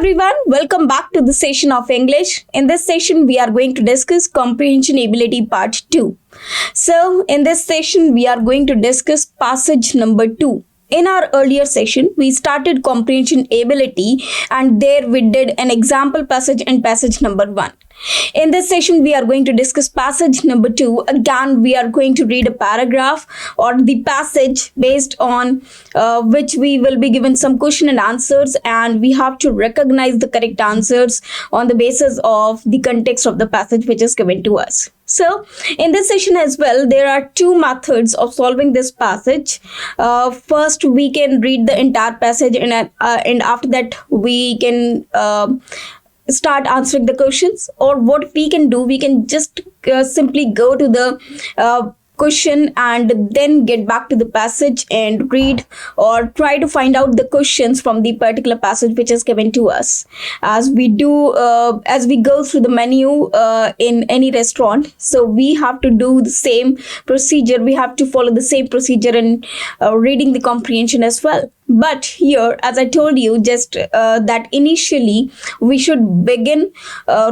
everyone, welcome back to the session of English. In this session, we are going to discuss Comprehension Ability Part 2. So, in this session, we are going to discuss passage number 2. In our earlier session, we started Comprehension Ability and there we did an example passage in passage number 1. In this session, we are going to discuss passage number 2. Again, we are going to read a paragraph or the passage based on which we will be given some question and answers, and we have to recognize the correct answers on the basis of the context of the passage which is given to us. So, in this session as well, there are two methods of solving this passage. First, we can read the entire passage and after that, we can start answering the questions, or what we can do, we can just simply go to the question and then get back to the passage and read or try to find out the questions from the particular passage which is given to us. As we go through the menu in any restaurant, so we have to do the same procedure, we have to follow the same procedure in reading the comprehension as well. But here, as I told you, just that initially we should begin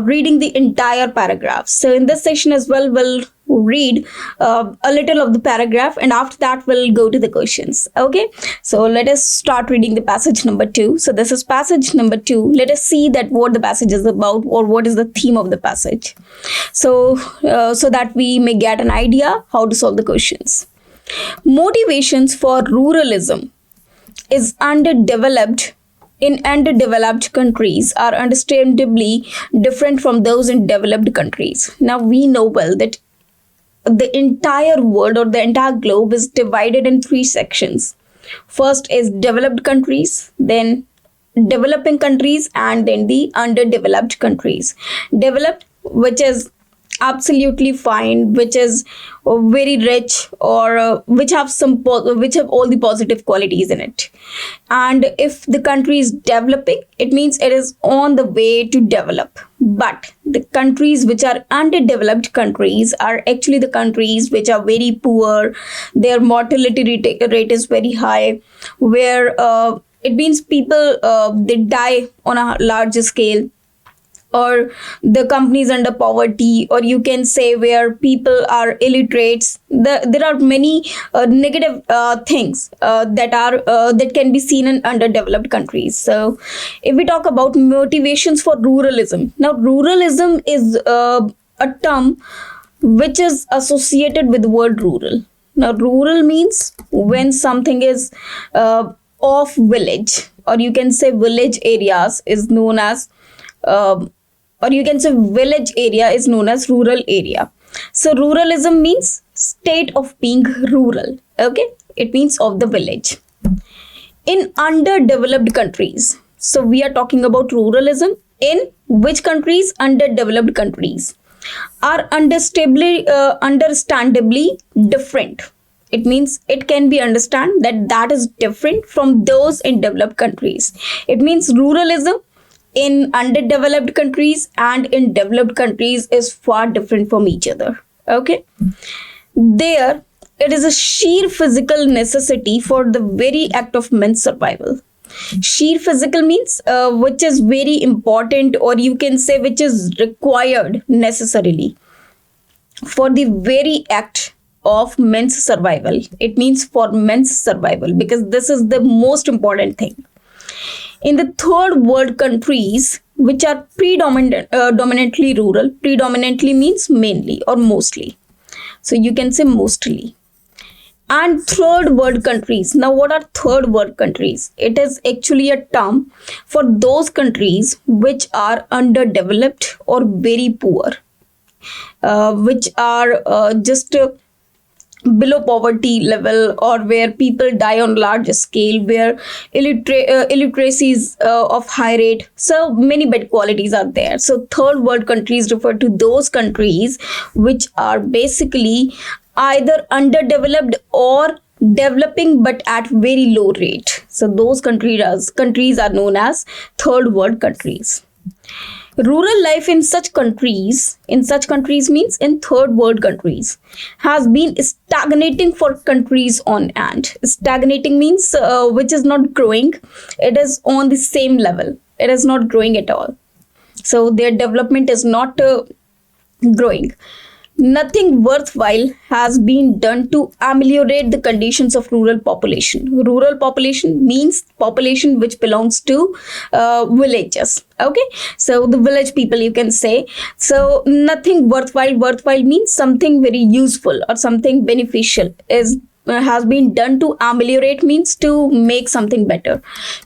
reading the entire paragraph. So in this session as well, we'll read a little of the paragraph and after that we'll go to the questions. Okay, so let us start reading the passage number 2. So this is passage number 2. Let us see that what the passage is about or what is the theme of the passage. So that we may get an idea how to solve the questions. Motivations for ruralism is underdeveloped countries are understandably different from those in developed countries. Now we know well that the entire world or the entire globe is divided in 3 sections. First is developed countries, then developing countries, and then the underdeveloped countries. Developed, which is absolutely fine, which is very rich, or which have all the positive qualities in it. And if the country is developing, it means it is on the way to develop. But the countries which are underdeveloped countries are actually the countries which are very poor. Their mortality rate is very high, where it means people they die on a larger scale, or the companies under poverty, or you can say where people are illiterates. There are many negative things that can be seen in underdeveloped countries. So if we talk about motivations for ruralism, now ruralism is a term which is associated with the word rural. Now rural means when something is off village, or you can say village areas is known as or you can say village area is known as rural area. So ruralism means state of being rural. Okay, it means of the village. In underdeveloped countries, so we are talking about ruralism in which countries? Underdeveloped countries are understandably different. It means it can be understood that is different from those in developed countries. It means ruralism in underdeveloped countries and in developed countries is far different from each other. Okay, there it is a sheer physical necessity for the very act of men's survival. Sheer physical means which is very important, or you can say which is required necessarily for the very act of men's survival. It means for men's survival, because this is the most important thing. In the third world countries, which are dominantly rural, predominantly means mainly or mostly. So you can say mostly. And third world countries. Now what are third world countries? It is actually a term for those countries which are underdeveloped or very poor, which are just below poverty level, or where people die on large scale, where illiteracy is of high rate. So many bad qualities are there. So third world countries refer to those countries which are basically either underdeveloped or developing but at very low rate. So those countries are known as third world countries. Rural life in such countries means in third world countries, has been stagnating for countries on end. Stagnating means which is not growing, it is on the same level. It is not growing at all. So their development is not growing. Nothing worthwhile has been done to ameliorate the conditions of rural population. Rural population means population which belongs to villages. Okay, so the village people, you can say. So nothing worthwhile. Worthwhile means something very useful or something beneficial is has been done to ameliorate, means to make something better,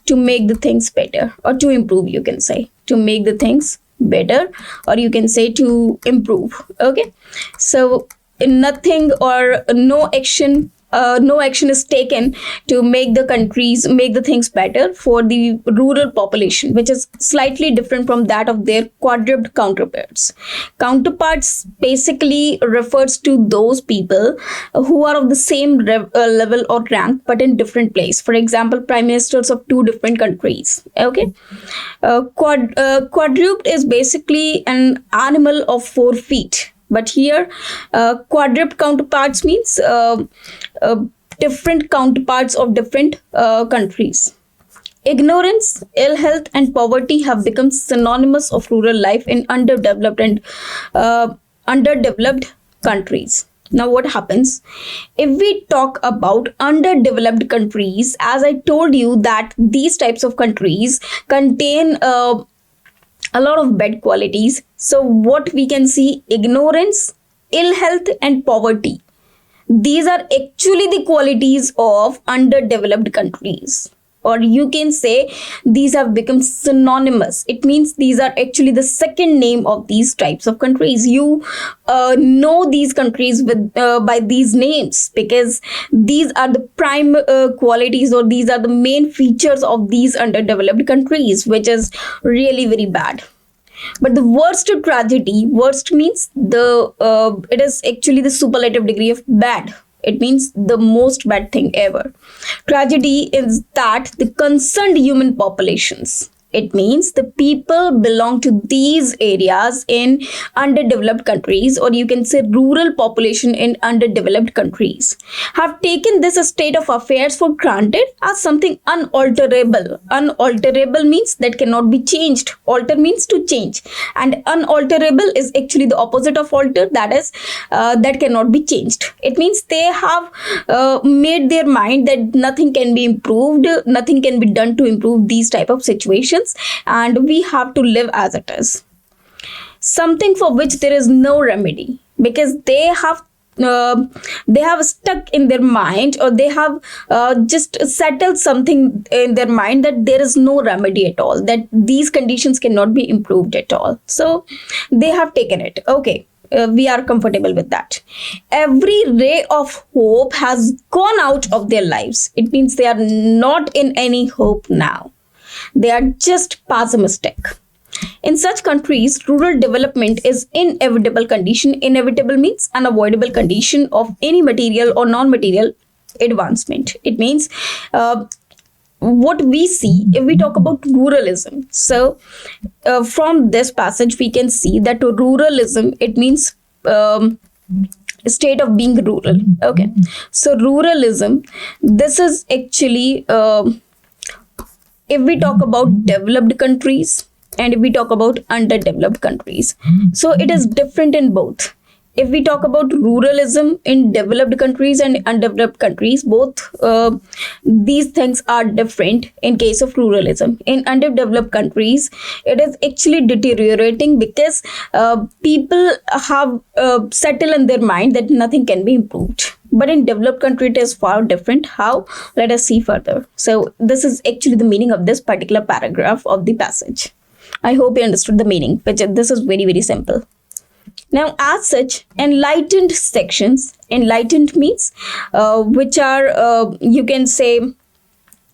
to make the things better, or to improve, you can say, to make the things better, or you can say to improve. Okay, so nothing or no action is taken to make the things better for the rural population, which is slightly different from that of their quadruped counterparts basically refers to those people who are of the same level or rank but in different place. For example, prime ministers of two different countries. Okay, quadruped is basically an animal of 4 feet, but here quadruped counterparts means different counterparts of different countries. Ignorance, ill health, and poverty have become synonymous of rural life in underdeveloped countries. Now, what happens if we talk about underdeveloped countries? As I told you that these types of countries contain a lot of bad qualities. So what we can see: ignorance, ill health, and poverty. These are actually the qualities of underdeveloped countries, or you can say these have become synonymous. It means these are actually the second name of these types of countries. You know these countries with by these names because these are the prime qualities, or these are the main features of these underdeveloped countries, which is really very bad. But the worst tragedy, worst means it is actually the superlative degree of bad. It means the most bad thing ever. Tragedy is that the concerned human populations, it means the people belong to these areas in underdeveloped countries, or you can say rural population in underdeveloped countries, have taken this state of affairs for granted as something unalterable. Unalterable means that cannot be changed. Alter means to change, and unalterable is actually the opposite of alter, that is that cannot be changed. It means they have made their mind that nothing can be improved, nothing can be done to improve these type of situations, and we have to live as it is, something for which there is no remedy, because they have stuck in their mind, or they have just settled something in their mind that there is no remedy at all, that these conditions cannot be improved at all. So they have taken it. Okay, we are comfortable with that. Every ray of hope has gone out of their lives. It means they are not in any hope now. They are just pessimistic. In such countries, rural development is inevitable condition. Inevitable means unavoidable condition of any material or non-material advancement. It means what we see if we talk about ruralism. So from this passage, we can see that ruralism, it means state of being rural. Okay, so ruralism, this is actually if we talk about developed countries and if we talk about underdeveloped countries, so it is different in both. If we talk about ruralism in developed countries and undeveloped countries, both these things are different. In case of ruralism, in underdeveloped countries, it is actually deteriorating because people have settled in their mind that nothing can be improved. But in developed country, it is far different. How? Let us see further. So this is actually the meaning of this particular paragraph of the passage. I hope you understood the meaning, which this is very, very simple. Now, as such, enlightened sections, enlightened means which are, you can say,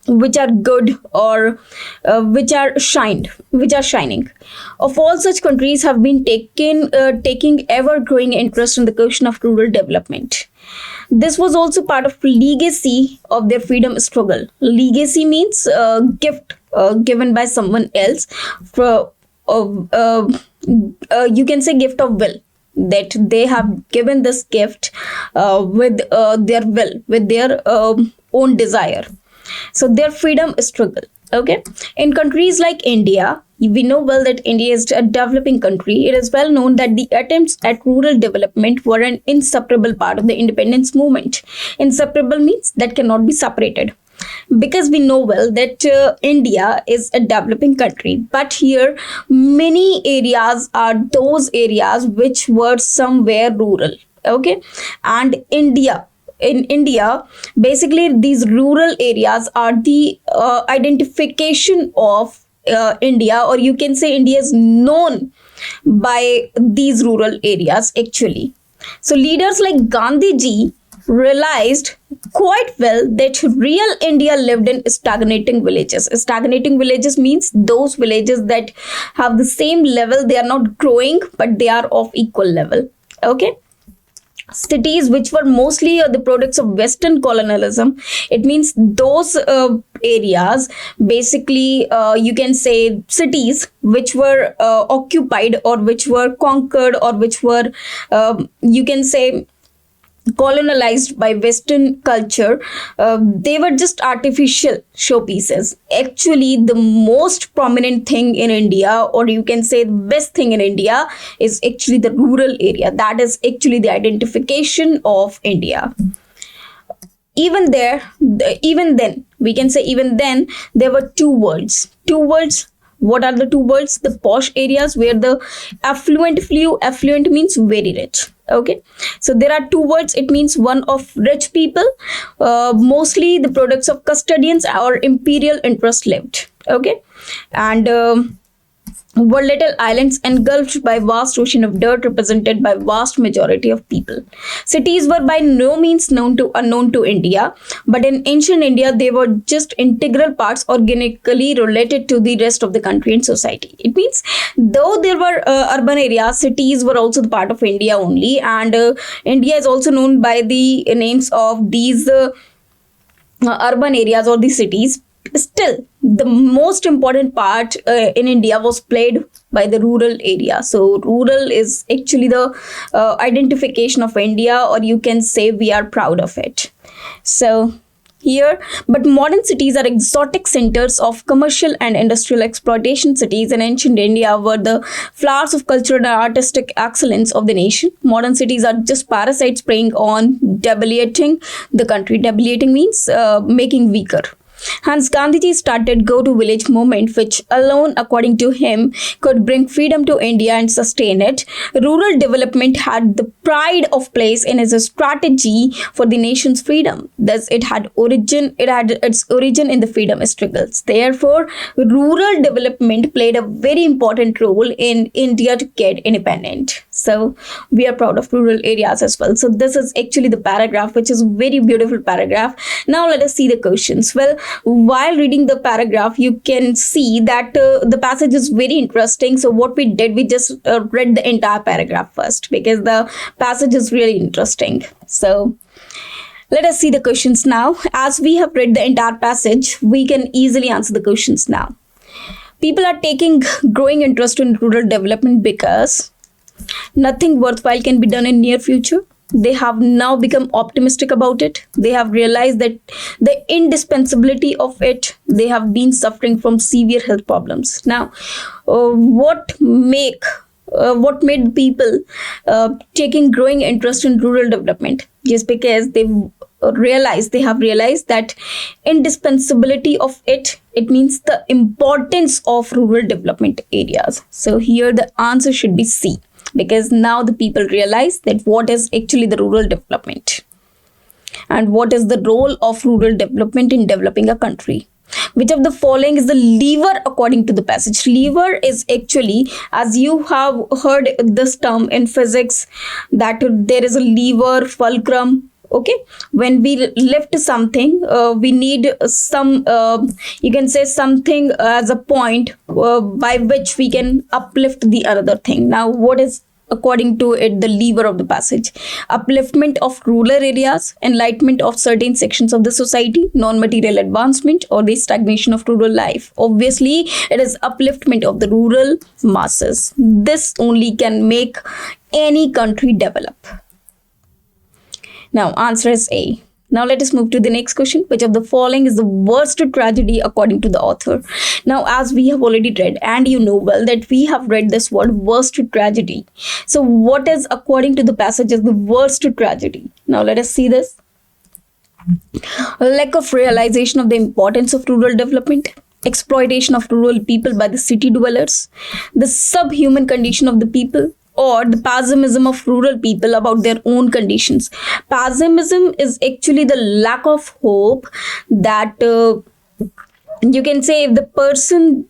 which are good, or which are shining. Of all such countries have been taking ever growing interest in the question of rural development. This was also part of legacy of their freedom struggle. Legacy means gift given by someone else. For you can say gift of will, that they have given this gift with their will, with their own desire. So their freedom struggle. Okay, in countries like India, we know well that India is a developing country. It is well known that the attempts at rural development were an inseparable part of the independence movement. Inseparable means that cannot be separated, because we know well that India is a developing country, but here many areas are those areas which were somewhere rural. Okay, and in India, basically these rural areas are the identification of India, or you can say India is known by these rural areas actually. So leaders like Gandhi ji realized quite well that real India lived in stagnating villages. Stagnating villages means those villages that have the same level, they are not growing, but they are of equal level. Okay, cities which were mostly the products of Western colonialism. It means those areas, basically, you can say cities which were occupied or which were conquered or which were, you can say, colonized by Western culture. They were just artificial showpieces. Actually, the most prominent thing in India, or you can say the best thing in India, is actually the rural area. That is actually the identification of India. Even then, we can say even then, there were two worlds. Two worlds. What are the two worlds? The posh areas where the affluent flew. Affluent means very rich. Okay, so there are two words. It means one of rich people, mostly the products of custodians or imperial interest lived. Okay, and were little islands engulfed by vast ocean of dirt represented by vast majority of people. Cities were by no means unknown to India, but in ancient India they were just integral parts organically related to the rest of the country and society. It means though there were urban areas, cities were also the part of India only, and India is also known by the names of these urban areas or the cities. Still, the most important part in India was played by the rural area. So rural is actually the identification of India, or you can say we are proud of it. So here, but modern cities are exotic centers of commercial and industrial exploitation. Cities in ancient India were the flowers of cultural and artistic excellence of the nation. Modern cities are just parasites preying on debilitating the country. Debilitating means making weaker. Hence, Gandhiji started go-to-village movement, which alone, according to him, could bring freedom to India and sustain it. Rural development had the pride of place in his strategy for the nation's freedom. Thus, it had its origin in the freedom struggles. Therefore, rural development played a very important role in India to get independent. So, we are proud of rural areas as well. So, this is actually the paragraph, which is a very beautiful paragraph. Now, let us see the questions. Well, while reading the paragraph, you can see that the passage is very interesting. So what we did, we just read the entire paragraph first because the passage is really interesting. So let us see the questions now. As we have read the entire passage, we can easily answer the questions now. People are taking growing interest in rural development because nothing worthwhile can be done in near future. They have now become optimistic about it. They have realized that the indispensability of it. They have been suffering from severe health problems. Now, what made people taking growing interest in rural development? Just because they have realized that indispensability of it. It means the importance of rural development areas. So here the answer should be C. Because now the people realize that what is actually the rural development and what is the role of rural development in developing a country. Which of the following is the lever according to the passage? Lever is actually, as you have heard this term in physics, that there is a lever, fulcrum. Okay, when we lift something, we need some, you can say something as a point by which we can uplift the other thing. Now, what is according to it the lever of the passage? Upliftment of rural areas, enlightenment of certain sections of the society, non-material advancement, or the stagnation of rural life. Obviously, it is upliftment of the rural masses. This only can make any country develop. Now, answer is A. Now let us move to the next question. Which of the following is the worst tragedy according to the author? Now, as we have already read, and you know well that we have read this word worst tragedy. So what is according to the passage is the worst tragedy? Now let us see this. Lack of realization of the importance of rural development, exploitation of rural people by the city dwellers, the subhuman condition of the people, or the pessimism of rural people about their own conditions. Pessimism is actually the lack of hope that you can say if the person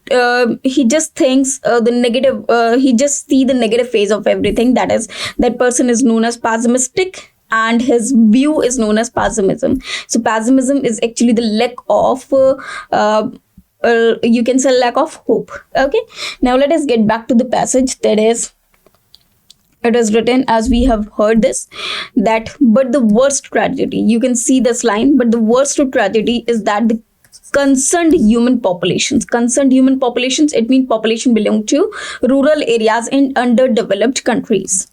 he just thinks the negative, he just see the negative phase of everything, that is, that person is known as pessimistic and his view is known as pessimism. So pessimism is actually the lack of you can say lack of hope. Okay, now let us get back to the passage. That is, it is written as we have heard this, that but the worst tragedy, you can see this line, but the worst tragedy is that the concerned human populations, it means population belong to rural areas in underdeveloped countries,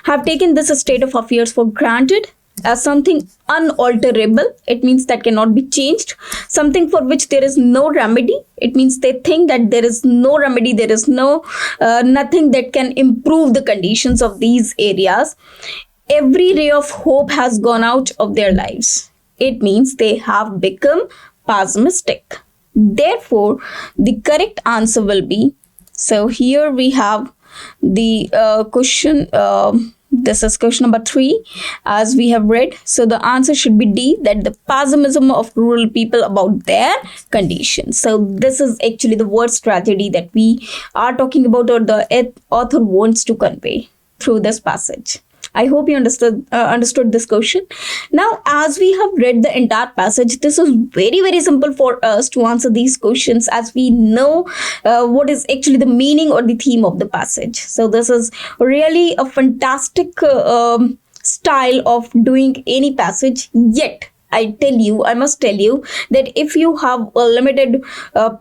have taken this state of affairs for granted as something unalterable. It means that cannot be changed, something for which there is no remedy. It means they think that there is no remedy, there is no nothing that can improve the conditions of these areas. Every ray of hope has gone out of their lives. It means they have become pessimistic. Therefore, the correct answer will be, so here we have the question. This is question number 3 as we have read. So the answer should be D, that the pessimism of rural people about their conditions. So this is actually the worst tragedy that we are talking about, or the author wants to convey through this passage. I hope you understood this question. Now, as we have read the entire passage, this is very, very simple for us to answer these questions, as we know what is actually the meaning or the theme of the passage. So this is really a fantastic style of doing any passage. Yet I must tell you that if you have a limited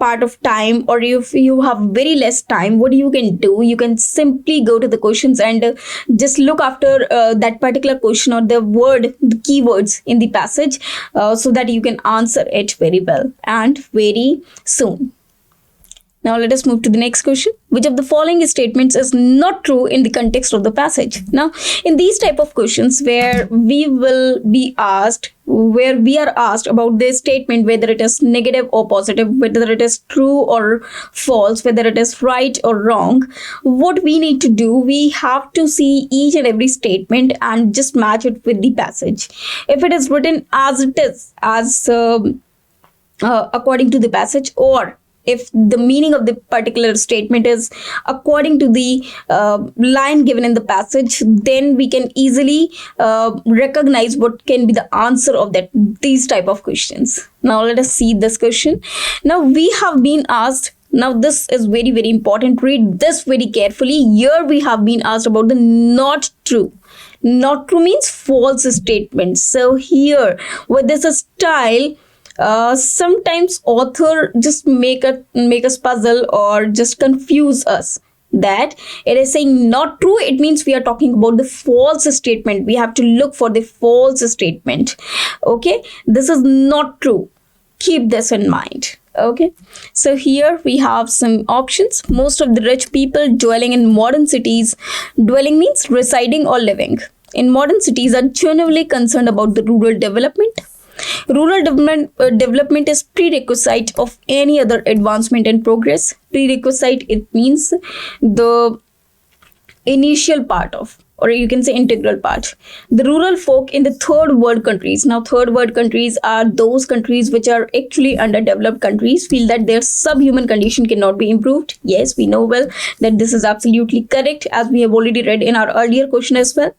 part of time, or if you have very less time, what you can do, you can simply go to the questions and just look after that particular question or the keywords in the passage, so that you can answer it very well and very soon. Now let us move to the next question. Which of the following statements is not true in the context of the passage? Now, in these type of questions where we are asked about this statement, whether it is negative or positive, whether it is true or false, whether it is right or wrong, what we need to do, we have to see each and every statement and just match it with the passage. If it is written as it is, as according to the passage, or if the meaning of the particular statement is according to the line given in the passage, then we can easily recognize what can be the answer of these type of questions. Now let us see this question. Now we have been asked, now this is very, very important, read this very carefully. Here we have been asked about the not true. Not true means false statement. So here with this style, sometimes author just make us puzzle or just confuse us, that it is saying not true, it means we are talking about the false statement. We have to look for the false statement. Okay, this is not true, keep this in mind. Okay, so here we have some options. Most of the rich people dwelling in modern cities, dwelling means residing or living in modern cities, are genuinely concerned about the rural development. Rural development is prerequisite of any other advancement and progress. Prerequisite, it means the initial part of, or you can say integral part. The rural folk in the third world countries. Now, third world countries are those countries which are actually underdeveloped countries, feel that their subhuman condition cannot be improved. Yes, we know well that this is absolutely correct, as we have already read in our earlier question as well.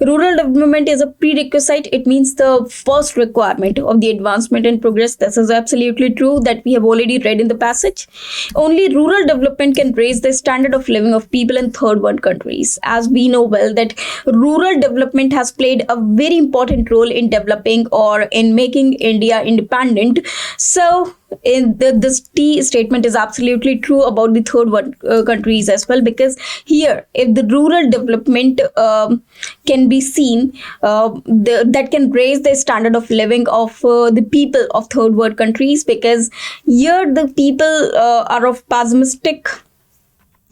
Rural development is a prerequisite. It means the first requirement of the advancement and progress. This is absolutely true, that we have already read in the passage. Only rural development can raise the standard of living of people in third world countries. As we know well that rural development has played a very important role in developing or in making India independent. So this T statement is absolutely true about the third world countries as well, because here if the rural development can be seen, that can raise the standard of living of the people of third world countries, because here the people are of pessimistic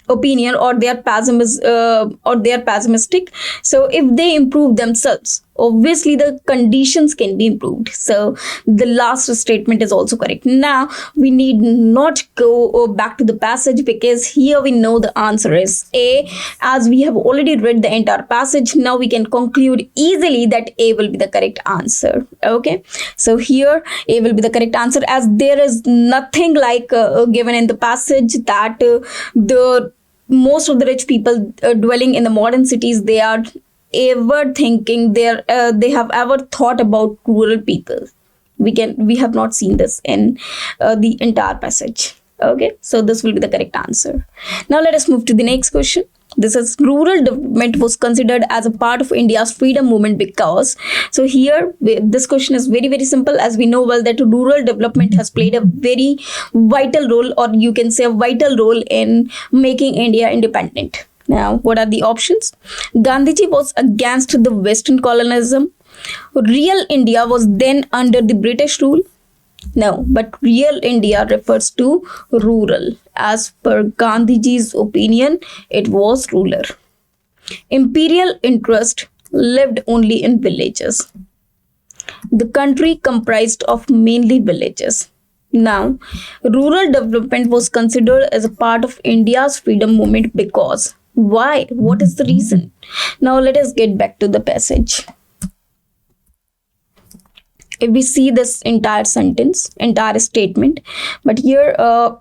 opinion, or they are pessimistic. So if they improve themselves, obviously the conditions can be improved. So the last statement is also correct. Now we need not go back to the passage, because here we know the answer is A. As we have already read the entire passage, now we can conclude easily that A will be the correct answer. Okay, so here A will be the correct answer, as there is nothing like given in the passage that the most of the rich people dwelling in the modern cities, they are ever thinking they have ever thought about rural people. We have not seen this in the entire passage. Okay, so this will be the correct answer. Now let us move to the next question. This is, rural development was considered as a part of India's freedom movement because. So here this question is very, very simple, as we know well that rural development has played a very vital role, or you can say a vital role, in making India independent. Now, what are the options? Gandhiji was against the Western colonialism. Real India was then under the British rule. No, but real India refers to rural. As per Gandhiji's opinion, it was rural. Imperial interest lived only in villages. The country comprised of mainly villages. Now, rural development was considered as a part of India's freedom movement because. Why? What is the reason? Now, let us get back to the passage. If we see this entire sentence, entire statement, but here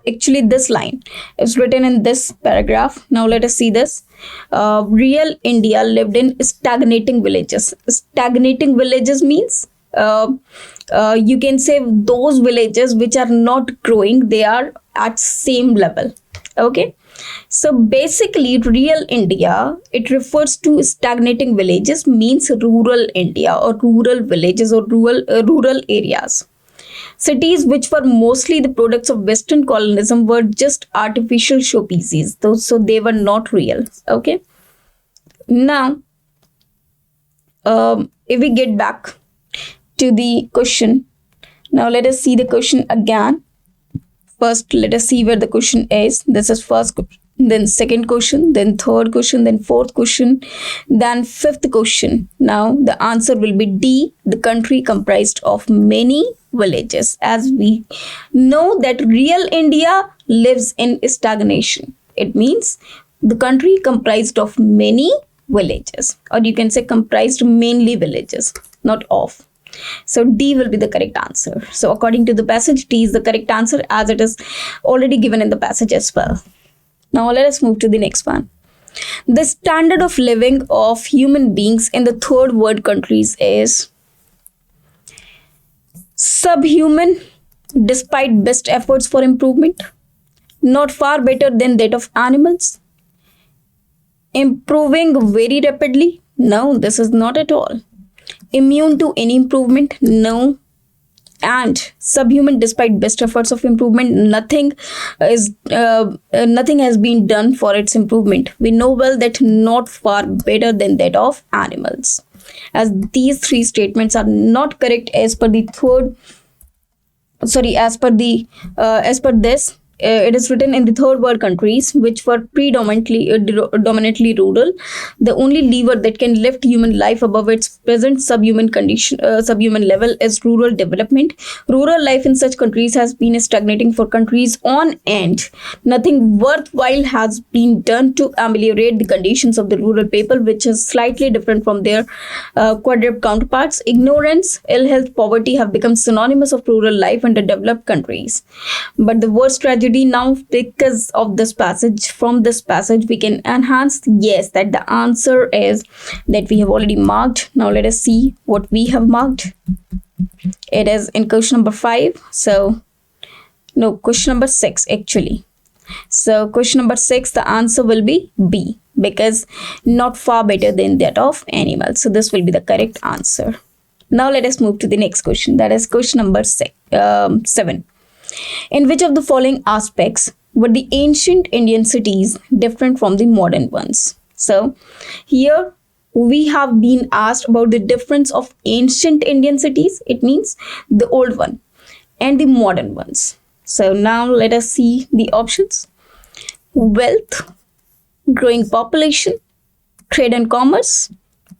actually this line is written in this paragraph. Now let us see this. Real India lived in stagnating villages. Stagnating villages means you can say those villages which are not growing, they are at same level. Okay, so basically real India, it refers to stagnating villages, means rural India or rural villages or rural areas. Cities which were mostly the products of Western colonialism were just artificial showpieces, so they were not real. Okay, now if we get back to the question, now let us see the question again. First, let us see where the question is. This is first question, then second question, then third question, then fourth question, then fifth question. Now, the answer will be D. The country comprised of many villages. As we know that real India lives in stagnation. It means the country comprised of many villages, or you can say comprised mainly villages, not of. So D will be the correct answer. So according to the passage, D is the correct answer, as it is already given in the passage as well. Now let us move to the next one. The standard of living of human beings in the third world countries is subhuman despite best efforts for improvement, not far better than that of animals, improving very rapidly. No, this is not at all. Immune to any improvement, no, and subhuman despite best efforts of improvement. Nothing has been done for its improvement. We know well that not far better than that of animals, as these three statements are not correct as per the as per this. It is written in the third world countries, which were predominantly rural. The only lever that can lift human life above its present subhuman level is rural development. Rural life in such countries has been stagnating for countries on end. Nothing worthwhile has been done to ameliorate the conditions of the rural people, which is slightly different from their quadruped counterparts. Ignorance, ill health, poverty have become synonymous of rural life in the developed countries. But the worst tragedy now, because of this passage, from this passage we can enhance, yes, that the answer is that we have already marked. Now let us see what we have marked. It is in question number 5. So no, question number 6 actually. So question number 6, the answer will be B. because not far better than that of animals. So this will be the correct answer. Now let us move to the next question. That is question number 7. In which of the following aspects were the ancient Indian cities different from the modern ones? So here we have been asked about the difference of ancient Indian cities. It means the old one and the modern ones. So now let us see the options. Wealth, growing population, trade and commerce,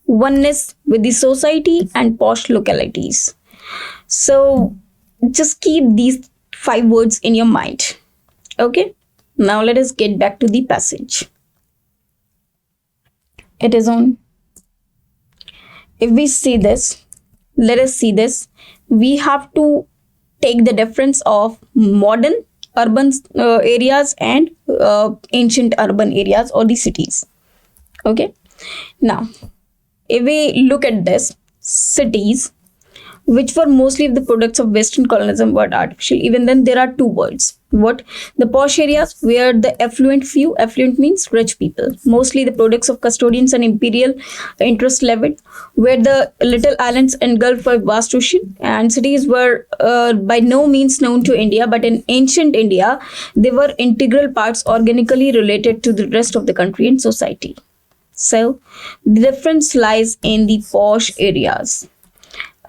oneness with the society, and posh localities. So just keep these 5 words in your mind. Okay, now let us get back to the passage. It is on. If we see this, let us see this. We have to take the difference of modern urban areas and ancient urban areas or the cities. Okay, now if we look at this, cities which were mostly the products of Western colonialism were artificial. Even then, there are 2 words. What? The posh areas where the affluent few, affluent means rich people, mostly the products of custodians and imperial interest levied, where the little islands engulfed by vast ocean, and cities were by no means known to India, but in ancient India, they were integral parts organically related to the rest of the country and society. So the difference lies in the posh areas.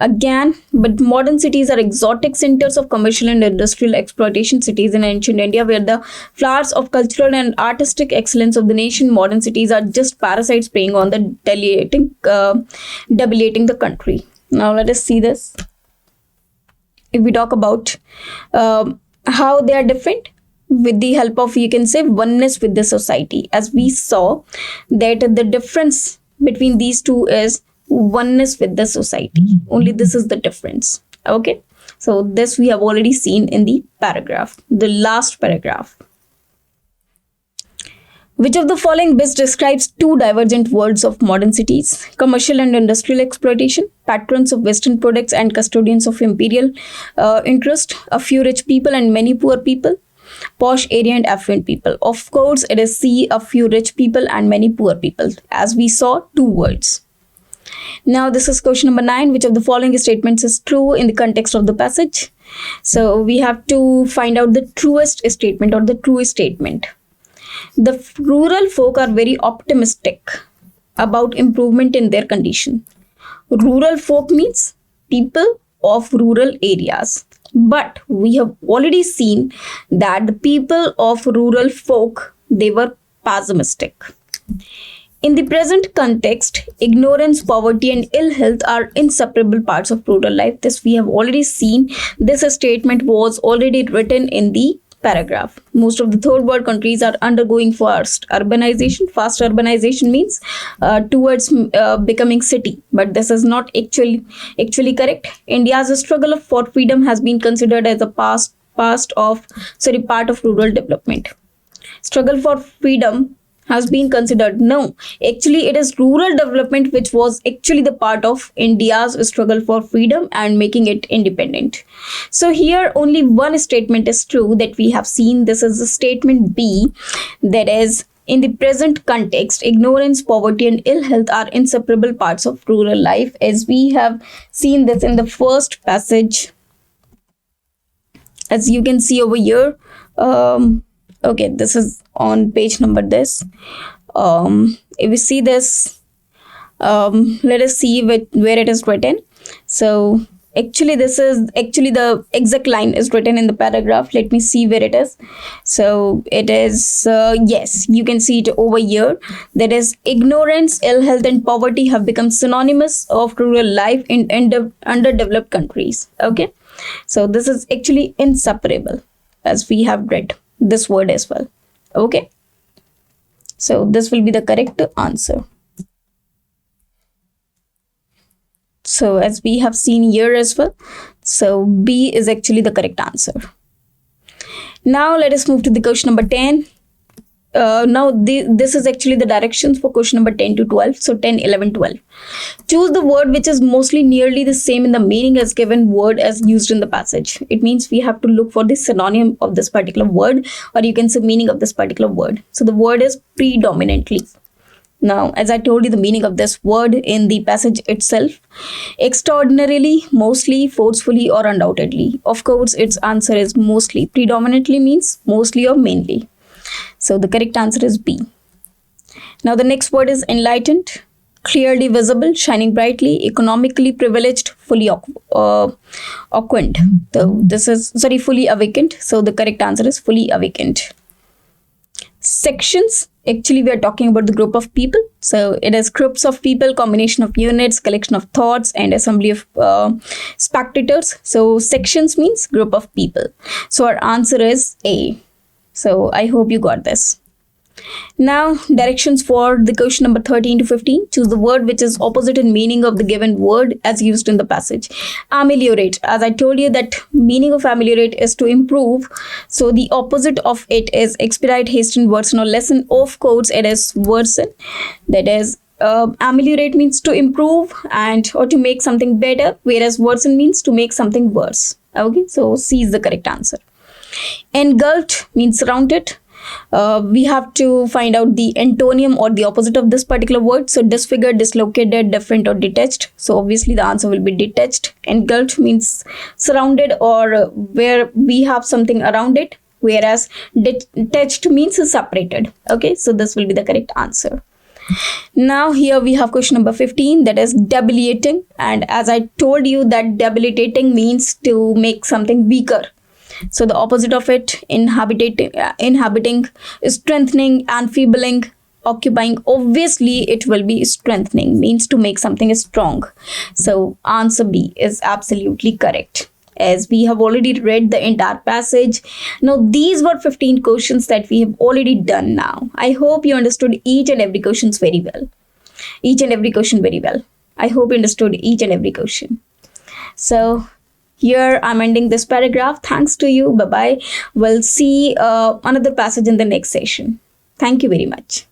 Again, but modern cities are exotic centers of commercial and industrial exploitation. Cities in ancient India were the flowers of cultural and artistic excellence of the nation. Modern cities are just parasites preying on the debilitating the country. Now let us see this. If we talk about how they are different, with the help of, you can say, oneness with the society. As we saw that the difference between these two is oneness with the society. Only this is the difference. Okay, so this we have already seen in the paragraph, the last paragraph. Which of the following best describes 2 divergent worlds of modern cities? Commercial and industrial exploitation, patrons of Western products and custodians of imperial interest, a few rich people and many poor people, posh area and affluent people. Of course, it is C, a few rich people and many poor people, as we saw 2 words. Now this is question number 9. Which of the following statements is true in the context of the passage? So we have to find out the truest statement or the true statement. The rural folk are very optimistic about improvement in their condition. Rural folk means people of rural areas. But we have already seen that the people of rural folk, they were pessimistic. In the present context, ignorance, poverty, and ill health are inseparable parts of rural life. This we have already seen. This statement was already written in the paragraph. Most of the third world countries are undergoing fast urbanization. Fast urbanization means towards becoming city, but this is not actually correct. India's struggle for freedom has been considered as a part of rural development. Struggle for freedom has been considered. No, actually it is rural development which was actually the part of India's struggle for freedom and making it independent. So here only one statement is true that we have seen. This is the statement B, that is, in the present context, ignorance, poverty, and ill health are inseparable parts of rural life, as we have seen this in the first passage. As you can see over here, okay, this is on page number this. If we see this, let us see where it is written. So actually the exact line is written in the paragraph. Let me see where it is. So it is, yes, you can see it over here. That is, ignorance, ill health, and poverty have become synonymous of rural life in underdeveloped countries. Okay, so this is actually inseparable, as we have read this word as well. Okay, so this will be the correct answer. So as we have seen here as well, so B is actually the correct answer. Now let us move to the question number 10. This is actually the directions for question number 10 to 12. So 10, 11, 12. Choose the word which is mostly nearly the same in the meaning as given word as used in the passage. It means we have to look for the synonym of this particular word, or you can say meaning of this particular word. So the word is predominantly. Now, as I told you the meaning of this word in the passage itself, extraordinarily, mostly, forcefully, or undoubtedly. Of course, its answer is mostly. Predominantly means mostly or mainly. So the correct answer is B. Now the next word is enlightened, clearly visible, shining brightly, economically privileged, fully awakened. So this is, fully awakened. So the correct answer is fully awakened. Sections, actually we are talking about the group of people. So it is groups of people, combination of units, collection of thoughts, and assembly of spectators. So sections means group of people. So our answer is A. So I hope you got this. Now directions for the question number 13 to 15. Choose the word which is opposite in meaning of the given word as used in the passage. Ameliorate. As I told you that meaning of ameliorate is to improve. So the opposite of it is expedite, hasten, worsen, or lessen. Of course, it is worsen. That is, ameliorate means to improve and or to make something better, whereas worsen means to make something worse. Okay, so C is the correct answer. Engulfed means surrounded. We have to find out the antonym or the opposite of this particular word. So disfigured, dislocated, different, or detached. So obviously the answer will be detached. Engulfed means surrounded or where we have something around it, whereas detached means separated. Okay, so this will be the correct answer. Now here we have question number 15, that is debilitating. And as I told you that debilitating means to make something weaker. So the opposite of it, inhabiting, strengthening, enfeebling, occupying. Obviously it will be strengthening, means to make something strong. So answer B is absolutely correct, as we have already read the entire passage. Now these were 15 questions that we have already done. Now I hope you understood each and every question very well. I hope you understood each and every question. So here I'm ending this paragraph. Thanks to you. Bye-bye. We'll see another passage in the next session. Thank you very much.